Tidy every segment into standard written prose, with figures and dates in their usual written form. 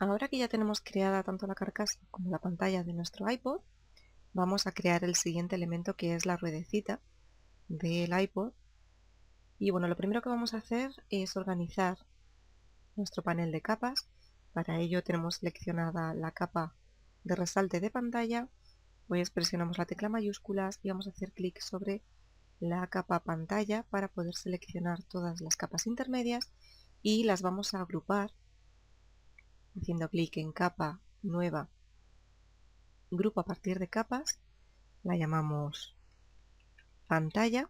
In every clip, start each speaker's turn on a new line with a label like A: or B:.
A: Ahora que ya tenemos creada tanto la carcasa como la pantalla de nuestro iPod, vamos a crear el siguiente elemento, que es la ruedecita del iPod. Y bueno, lo primero que vamos a hacer es organizar nuestro panel de capas. Para ello tenemos seleccionada la capa de resalte de pantalla, pues presionamos la tecla mayúsculas y vamos a hacer clic sobre la capa pantalla para poder seleccionar todas las capas intermedias y las vamos a agrupar haciendo clic en capa nueva, grupo a partir de capas, la llamamos pantalla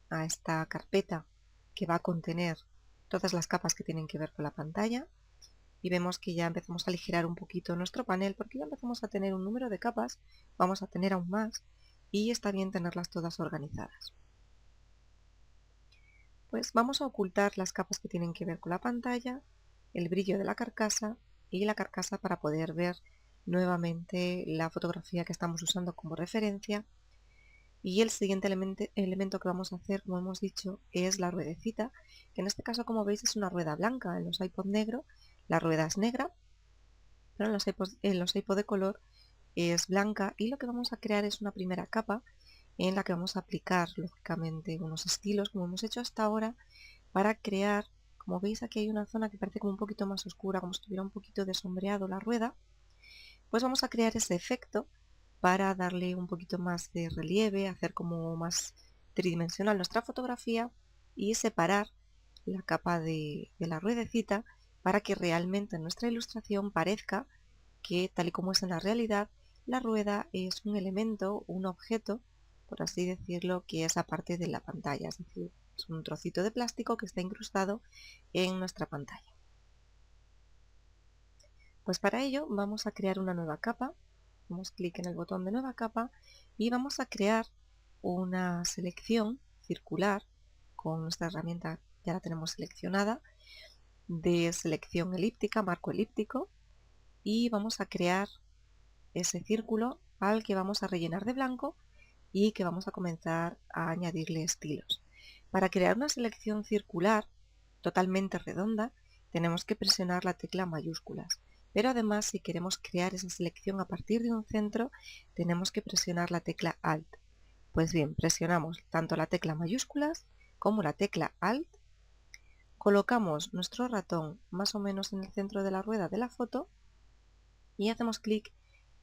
A: a esta carpeta que va a contener todas las capas que tienen que ver con la pantalla. Y vemos que ya empezamos a aligerar un poquito nuestro panel porque ya empezamos a tener un número de capas, vamos a tener aún más y está bien tenerlas todas organizadas. Pues vamos a ocultar las capas que tienen que ver con la pantalla, el brillo de la carcasa y la carcasa para poder ver nuevamente la fotografía que estamos usando como referencia. Y el siguiente elemento que vamos a hacer, como hemos dicho, es la ruedecita, que en este caso, como veis, es una rueda blanca. En los iPod negro la rueda es negra, pero en los iPod de color es blanca, y lo que vamos a crear es una primera capa en la que vamos a aplicar lógicamente unos estilos como hemos hecho hasta ahora para crear, como veis aquí hay una zona que parece como un poquito más oscura, como si estuviera un poquito de sombreado la rueda, pues vamos a crear ese efecto para darle un poquito más de relieve, hacer como más tridimensional nuestra fotografía y separar la capa de la ruedecita para que realmente en nuestra ilustración parezca que, tal y como es en la realidad, la rueda es un elemento, un objeto, por así decirlo, que es aparte de la pantalla, es decir, es un trocito de plástico que está incrustado en nuestra pantalla. Pues para ello vamos a crear una nueva capa, damos clic en el botón de nueva capa y vamos a crear una selección circular con nuestra herramienta, ya la tenemos seleccionada, de selección elíptica, marco elíptico, y vamos a crear ese círculo al que vamos a rellenar de blanco y que vamos a comenzar a añadirle estilos. Para crear una selección circular totalmente redonda tenemos que presionar la tecla mayúsculas, pero además si queremos crear esa selección a partir de un centro tenemos que presionar la tecla Alt. Pues bien, presionamos tanto la tecla mayúsculas como la tecla Alt, colocamos nuestro ratón más o menos en el centro de la rueda de la foto y hacemos clic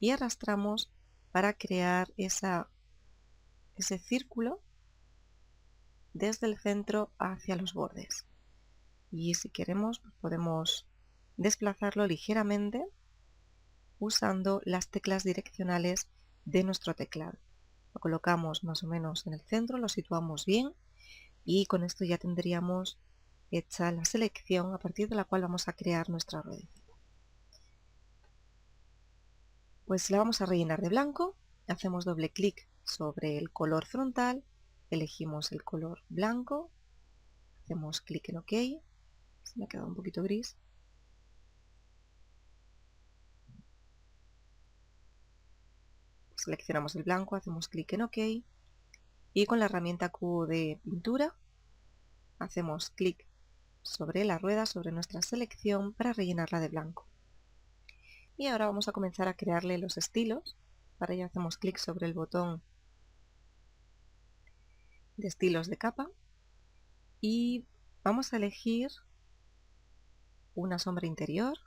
A: y arrastramos para crear ese círculo desde el centro hacia los bordes. Y si queremos podemos desplazarlo ligeramente usando las teclas direccionales de nuestro teclado. Lo colocamos más o menos en el centro, lo situamos bien y con esto ya tendríamos hecha la selección a partir de la cual vamos a crear nuestra ruedecita. Pues la vamos a rellenar de blanco, hacemos doble clic sobre el color frontal, elegimos el color blanco, hacemos clic en OK, se me ha quedado un poquito gris. Seleccionamos el blanco, hacemos clic en OK y con la herramienta Q de pintura hacemos clic sobre la rueda, sobre nuestra selección para rellenarla de blanco. Y ahora vamos a comenzar a crearle los estilos. Para ello hacemos clic sobre el botón de estilos de capa y vamos a elegir una sombra interior.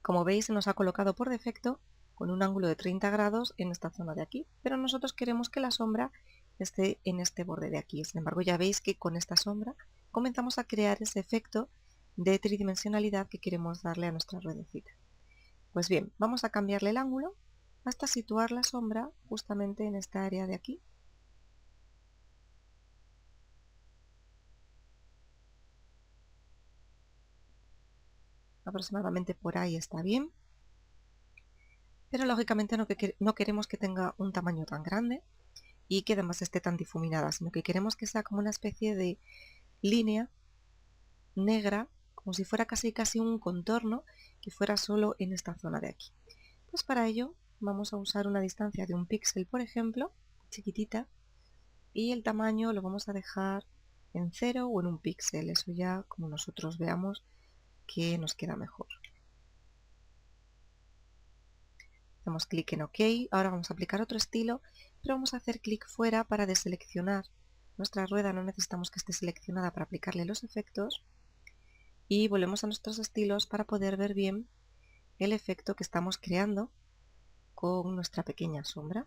A: Como veis se nos ha colocado por defecto con un ángulo de 30 grados en esta zona de aquí, pero nosotros queremos que la sombra esté en este borde de aquí. Sin embargo, ya veis que con esta sombra comenzamos a crear ese efecto de tridimensionalidad que queremos darle a nuestra ruedecita. Pues bien, vamos a cambiarle el ángulo hasta situar la sombra justamente en esta área de aquí. Aproximadamente por ahí está bien, pero lógicamente no queremos que tenga un tamaño tan grande y que además esté tan difuminada, sino que queremos que sea como una especie de línea negra, como si fuera casi un contorno que fuera solo en esta zona de aquí. Pues para ello vamos a usar una distancia de 1 píxel, por ejemplo, chiquitita, y el tamaño lo vamos a dejar en 0 o en 1 píxel, eso ya como nosotros veamos que nos queda mejor. Hacemos clic en OK. Ahora vamos a aplicar otro estilo, pero vamos a hacer clic fuera para deseleccionar nuestra rueda. No necesitamos que esté seleccionada para aplicarle los efectos. Y volvemos a nuestros estilos para poder ver bien el efecto que estamos creando con nuestra pequeña sombra.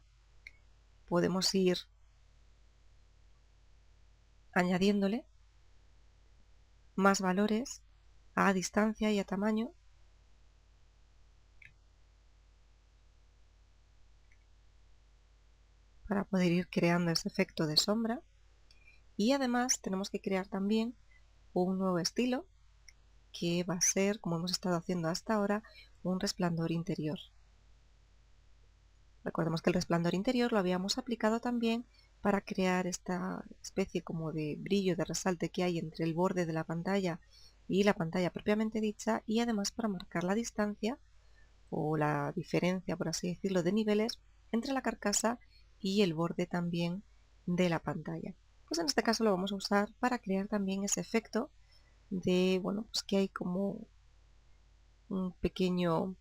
A: Podemos ir añadiéndole más valores a distancia y a tamaño para poder ir creando ese efecto de sombra. Y además tenemos que crear también un nuevo estilo que va a ser, como hemos estado haciendo hasta ahora, un resplandor interior. Recordemos que el resplandor interior lo habíamos aplicado también para crear esta especie como de brillo, de resalte que hay entre el borde de la pantalla y la pantalla propiamente dicha, y además para marcar la distancia o la diferencia, por así decirlo, de niveles entre la carcasa y el borde también de la pantalla. Pues en este caso lo vamos a usar para crear también ese efecto de, bueno, pues que hay como un pequeño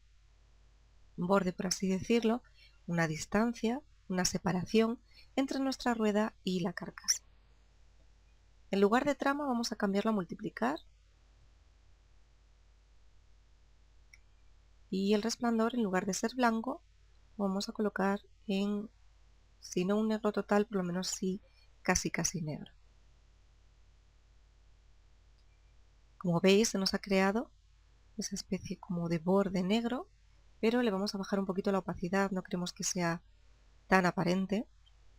A: borde, por así decirlo, una distancia, una separación entre nuestra rueda y la carcasa. En lugar de trama vamos a cambiarlo a multiplicar y el resplandor, en lugar de ser blanco, vamos a colocar en, si no un negro total, por lo menos sí casi negro. Como veis, se nos ha creado esa especie como de borde negro, pero le vamos a bajar un poquito la opacidad, no queremos que sea tan aparente,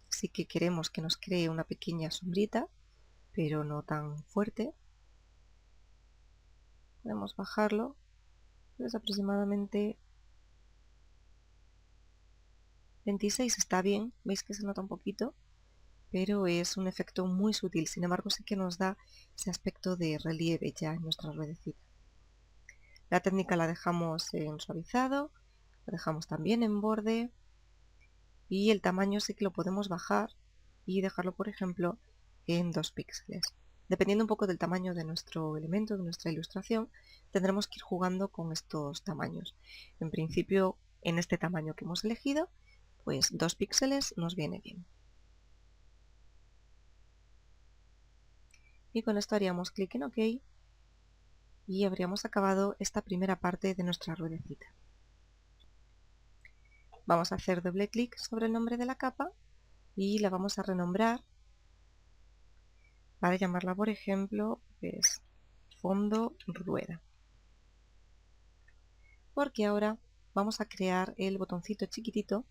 A: sí que queremos que nos cree una pequeña sombrita, pero no tan fuerte. Podemos bajarlo, pues aproximadamente 26 está bien, veis que se nota un poquito, pero es un efecto muy sutil, sin embargo sí que nos da ese aspecto de relieve ya en nuestra ruedecita. La técnica la dejamos en suavizado, la dejamos también en borde y el tamaño sí que lo podemos bajar y dejarlo, por ejemplo, en 2 píxeles. Dependiendo un poco del tamaño de nuestro elemento, de nuestra ilustración, tendremos que ir jugando con estos tamaños. En principio, en este tamaño que hemos elegido, pues 2 píxeles nos viene bien. Y con esto haríamos clic en OK y habríamos acabado esta primera parte de nuestra ruedecita. Vamos a hacer doble clic sobre el nombre de la capa y la vamos a renombrar para llamarla, por ejemplo, pues, fondo rueda. Porque ahora vamos a crear el botoncito chiquitito.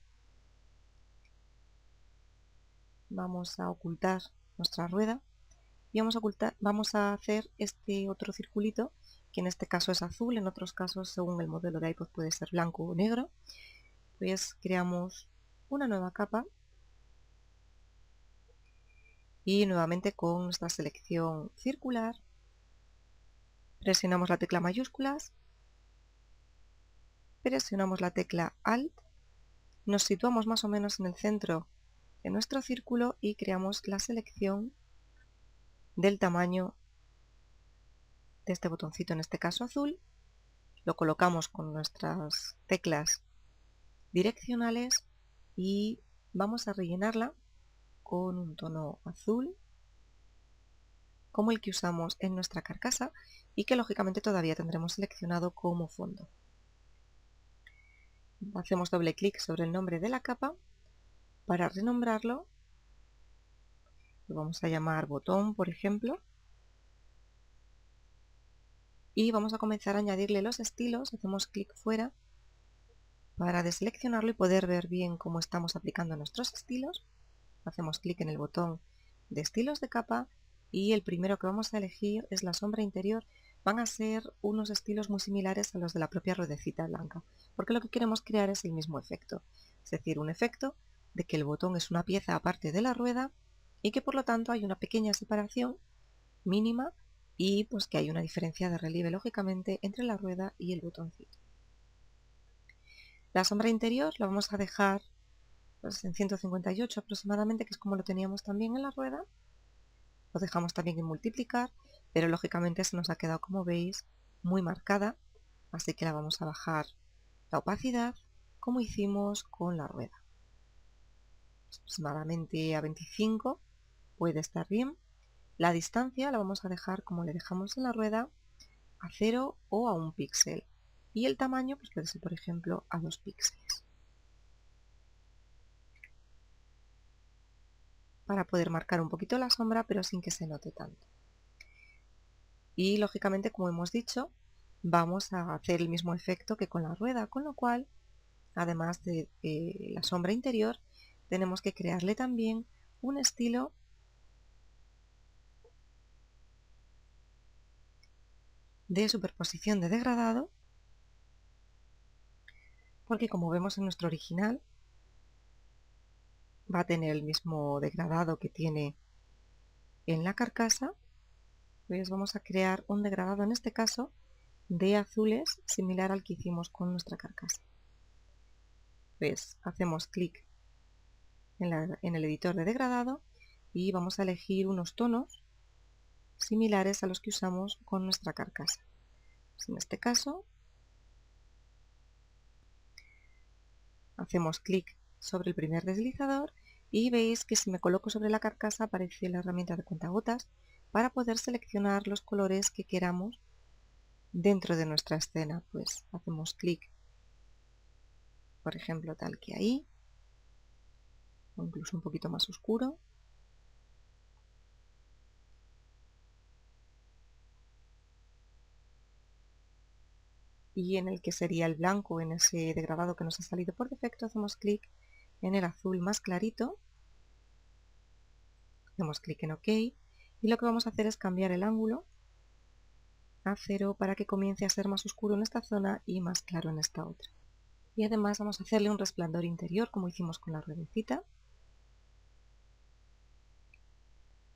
A: Vamos a ocultar nuestra rueda y vamos a hacer este otro circulito, que en este caso es azul, en otros casos, según el modelo de iPod, puede ser blanco o negro. Pues creamos una nueva capa y nuevamente con nuestra selección circular presionamos la tecla mayúsculas, presionamos la tecla Alt, nos situamos más o menos en el centro de nuestro círculo y creamos la selección del tamaño de este botoncito, en este caso azul. Lo colocamos con nuestras teclas direccionales y vamos a rellenarla con un tono azul como el que usamos en nuestra carcasa y que lógicamente todavía tendremos seleccionado como fondo. Hacemos doble clic sobre el nombre de la capa para renombrarlo. Lo vamos a llamar botón, por ejemplo. Y vamos a comenzar a añadirle los estilos. Hacemos clic fuera para deseleccionarlo y poder ver bien cómo estamos aplicando nuestros estilos. Hacemos clic en el botón de estilos de capa y el primero que vamos a elegir es la sombra interior. Van a ser unos estilos muy similares a los de la propia ruedecita blanca, porque lo que queremos crear es el mismo efecto, es decir, un efecto de que el botón es una pieza aparte de la rueda y que por lo tanto hay una pequeña separación mínima y pues que hay una diferencia de relieve lógicamente entre la rueda y el botoncito. La sombra interior la vamos a dejar pues, en 158 aproximadamente, que es como lo teníamos también en la rueda. Lo dejamos también en multiplicar, pero lógicamente se nos ha quedado, como veis, muy marcada, así que la vamos a bajar la opacidad como hicimos con la rueda. Aproximadamente a 25 puede estar bien. La distancia la vamos a dejar como le dejamos en la rueda, a 0 o a 1 píxel. Y el tamaño pues puede ser, por ejemplo, a 2 píxeles. Para poder marcar un poquito la sombra, pero sin que se note tanto. Y lógicamente, como hemos dicho, vamos a hacer el mismo efecto que con la rueda, con lo cual, además de la sombra interior, tenemos que crearle también un estilo de superposición de degradado, porque como vemos en nuestro original, va a tener el mismo degradado que tiene en la carcasa. Pues vamos a crear un degradado, en este caso, de azules, similar al que hicimos con nuestra carcasa. Pues hacemos clic en el editor de degradado y vamos a elegir unos tonos similares a los que usamos con nuestra carcasa. Pues en este caso, hacemos clic sobre el primer deslizador y veis que si me coloco sobre la carcasa aparece la herramienta de cuentagotas para poder seleccionar los colores que queramos dentro de nuestra escena. Pues hacemos clic, por ejemplo, tal que ahí, o incluso un poquito más oscuro. Y en el que sería el blanco, en ese degradado que nos ha salido por defecto, hacemos clic en el azul más clarito, hacemos clic en OK y lo que vamos a hacer es cambiar el ángulo a 0 para que comience a ser más oscuro en esta zona y más claro en esta otra. Y además vamos a hacerle un resplandor interior como hicimos con la ruedecita.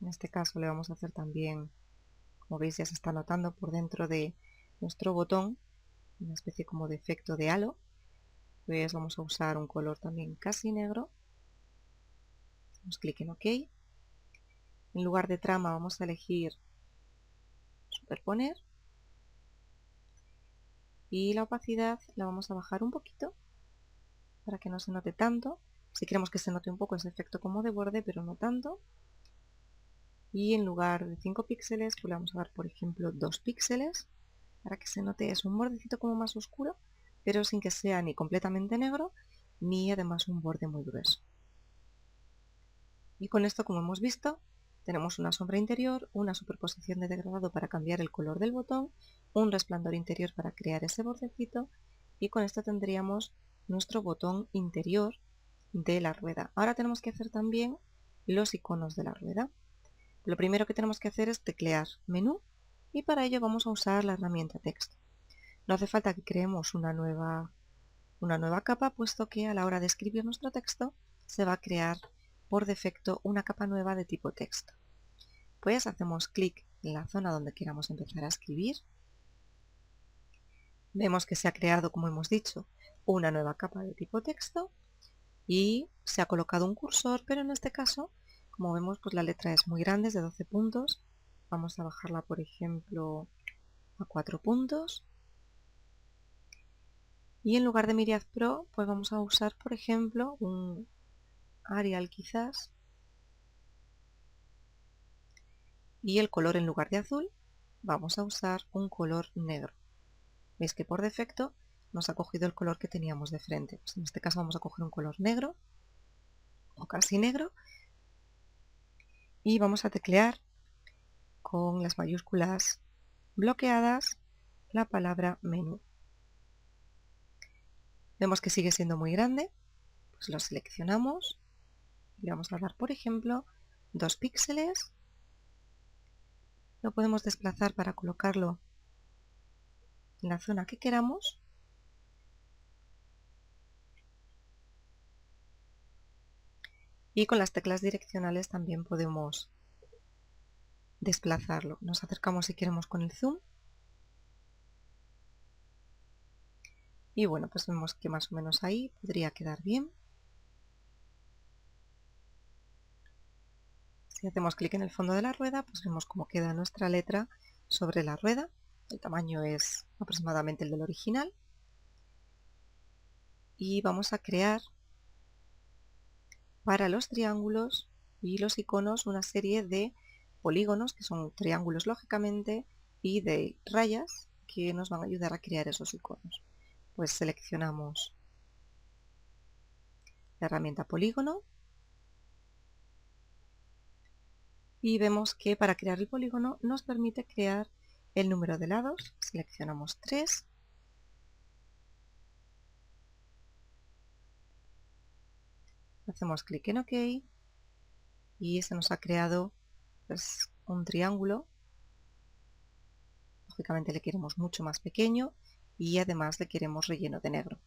A: En este caso le vamos a hacer también, como veis ya se está notando por dentro de nuestro botón, una especie como de efecto de halo. Pues vamos a usar un color también casi negro. Hacemos clic en OK. En lugar de trama vamos a elegir superponer. Y la opacidad la vamos a bajar un poquito para que no se note tanto. Si queremos que se note un poco ese efecto como de borde, pero no tanto. Y en lugar de 5 píxeles, pues le vamos a dar, por ejemplo, 2 píxeles para que se note es un bordecito como más oscuro, pero sin que sea ni completamente negro, ni además un borde muy grueso. Y con esto, como hemos visto, tenemos una sombra interior, una superposición de degradado para cambiar el color del botón, un resplandor interior para crear ese bordecito, y con esto tendríamos nuestro botón interior de la rueda. Ahora tenemos que hacer también los iconos de la rueda. Lo primero que tenemos que hacer es teclear menú y para ello vamos a usar la herramienta texto. No hace falta que creemos una nueva capa, puesto que a la hora de escribir nuestro texto se va a crear por defecto una capa nueva de tipo texto. Pues hacemos clic en la zona donde queramos empezar a escribir. Vemos que se ha creado, como hemos dicho, una nueva capa de tipo texto y se ha colocado un cursor, pero en este caso, como vemos, pues la letra es muy grande, es de 12 puntos. Vamos a bajarla, por ejemplo, a 4 puntos. Y en lugar de Myriad Pro, pues vamos a usar, por ejemplo, un Arial quizás. Y el color, en lugar de azul, vamos a usar un color negro. Veis que por defecto nos ha cogido el color que teníamos de frente. Pues en este caso vamos a coger un color negro o casi negro y vamos a teclear con las mayúsculas bloqueadas la palabra menú. Vemos que sigue siendo muy grande, pues lo seleccionamos y le vamos a dar, por ejemplo, 2 píxeles. Lo podemos desplazar para colocarlo en la zona que queramos. Y con las teclas direccionales también podemos desplazarlo. Nos acercamos si queremos con el zoom. Y bueno, pues vemos que más o menos ahí podría quedar bien. Si hacemos clic en el fondo de la rueda, pues vemos cómo queda nuestra letra sobre la rueda. El tamaño es aproximadamente el del original. y vamos a crear para los triángulos y los iconos una serie de polígonos, que son triángulos lógicamente, y de rayas que nos van a ayudar a crear esos iconos. Pues seleccionamos la herramienta polígono y vemos que para crear el polígono nos permite crear el número de lados. Seleccionamos 3. Hacemos clic en OK y se nos ha creado pues, un triángulo. Lógicamente le queremos mucho más pequeño y además le queremos relleno de negro.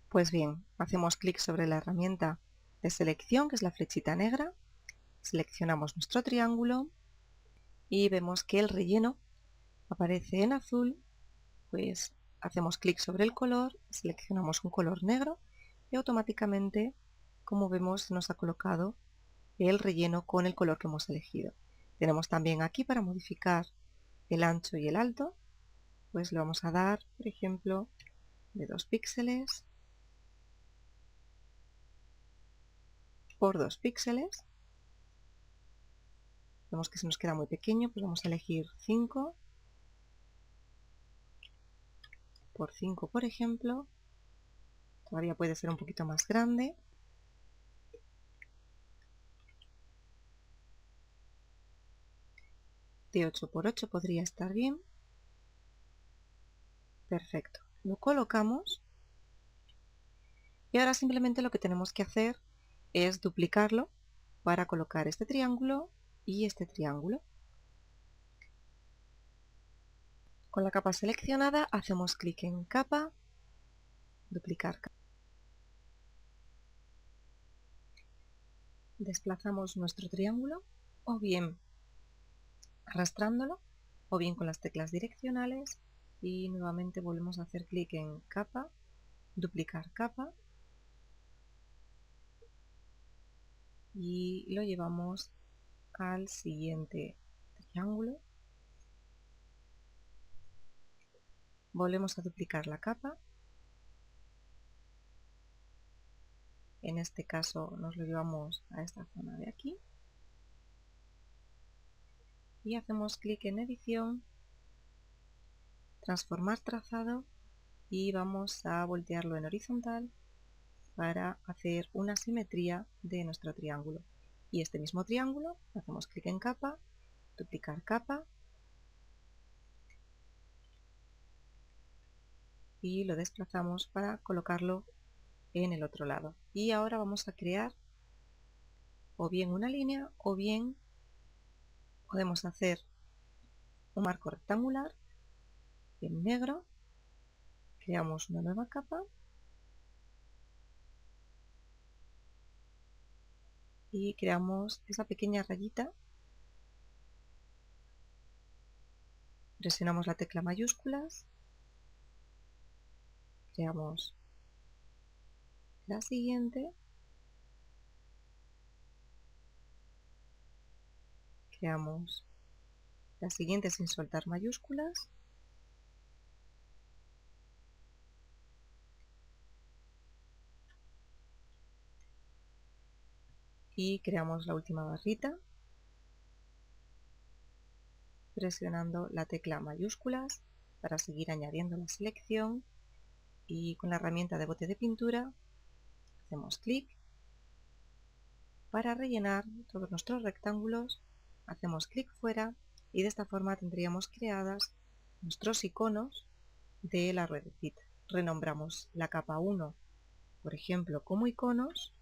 A: Pues bien, hacemos clic sobre la herramienta de selección, que es la flechita negra, seleccionamos nuestro triángulo y vemos que el relleno aparece en azul. Pues hacemos clic sobre el color, seleccionamos un color negro y automáticamente, como vemos, nos ha colocado el relleno con el color que hemos elegido. Tenemos también aquí para modificar el ancho y el alto, pues le vamos a dar, por ejemplo, de 2 píxeles por 2 píxeles. Vemos que se nos queda muy pequeño, pues vamos a elegir 5 por 5, por ejemplo. Todavía puede ser un poquito más grande. De 8 por 8 podría estar bien. Perfecto. Lo colocamos. Y ahora simplemente lo que tenemos que hacer es duplicarlo para colocar este triángulo y este triángulo. Con la capa seleccionada hacemos clic en capa, duplicar capa. Desplazamos nuestro triángulo o bien arrastrándolo o bien con las teclas direccionales y nuevamente volvemos a hacer clic en capa, duplicar capa y lo llevamos al siguiente triángulo. Volvemos a duplicar la capa. En este caso nos lo llevamos a esta zona de aquí. Y hacemos clic en edición, transformar trazado y vamos a voltearlo en horizontal para hacer una simetría de nuestro triángulo. Y este mismo triángulo, hacemos clic en capa, duplicar capa y lo desplazamos para colocarlo en el otro lado. Y ahora vamos a crear o bien una línea o bien podemos hacer un marco rectangular en negro, creamos una nueva capa y creamos esa pequeña rayita, presionamos la tecla mayúsculas, creamos la siguiente, creamos la siguiente sin soltar mayúsculas y creamos la última barrita presionando la tecla mayúsculas para seguir añadiendo la selección y con la herramienta de bote de pintura hacemos clic para rellenar todos nuestros rectángulos, hacemos clic fuera y de esta forma tendríamos creadas nuestros iconos de la ruedecita. Renombramos la capa 1, por ejemplo, como iconos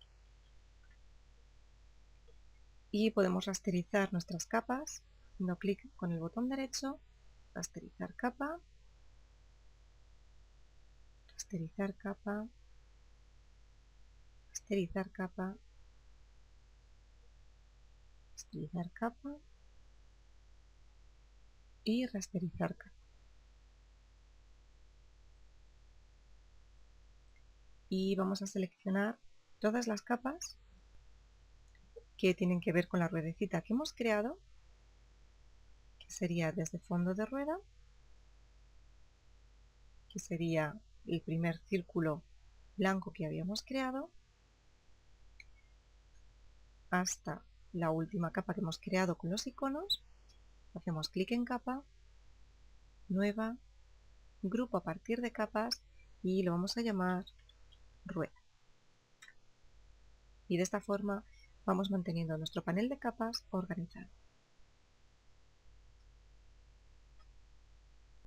A: y podemos rasterizar nuestras capas haciendo clic con el botón derecho, rasterizar capa, rasterizar capa, rasterizar capa, rasterizar capa y rasterizar capa. Y vamos a seleccionar todas las capas que tienen que ver con la ruedecita que hemos creado, que sería desde fondo de rueda, que sería el primer círculo blanco que habíamos creado, hasta la última capa que hemos creado con los iconos. Hacemos clic en capa, nueva, grupo a partir de capas y lo vamos a llamar rueda. Y de esta forma vamos manteniendo nuestro panel de capas organizado.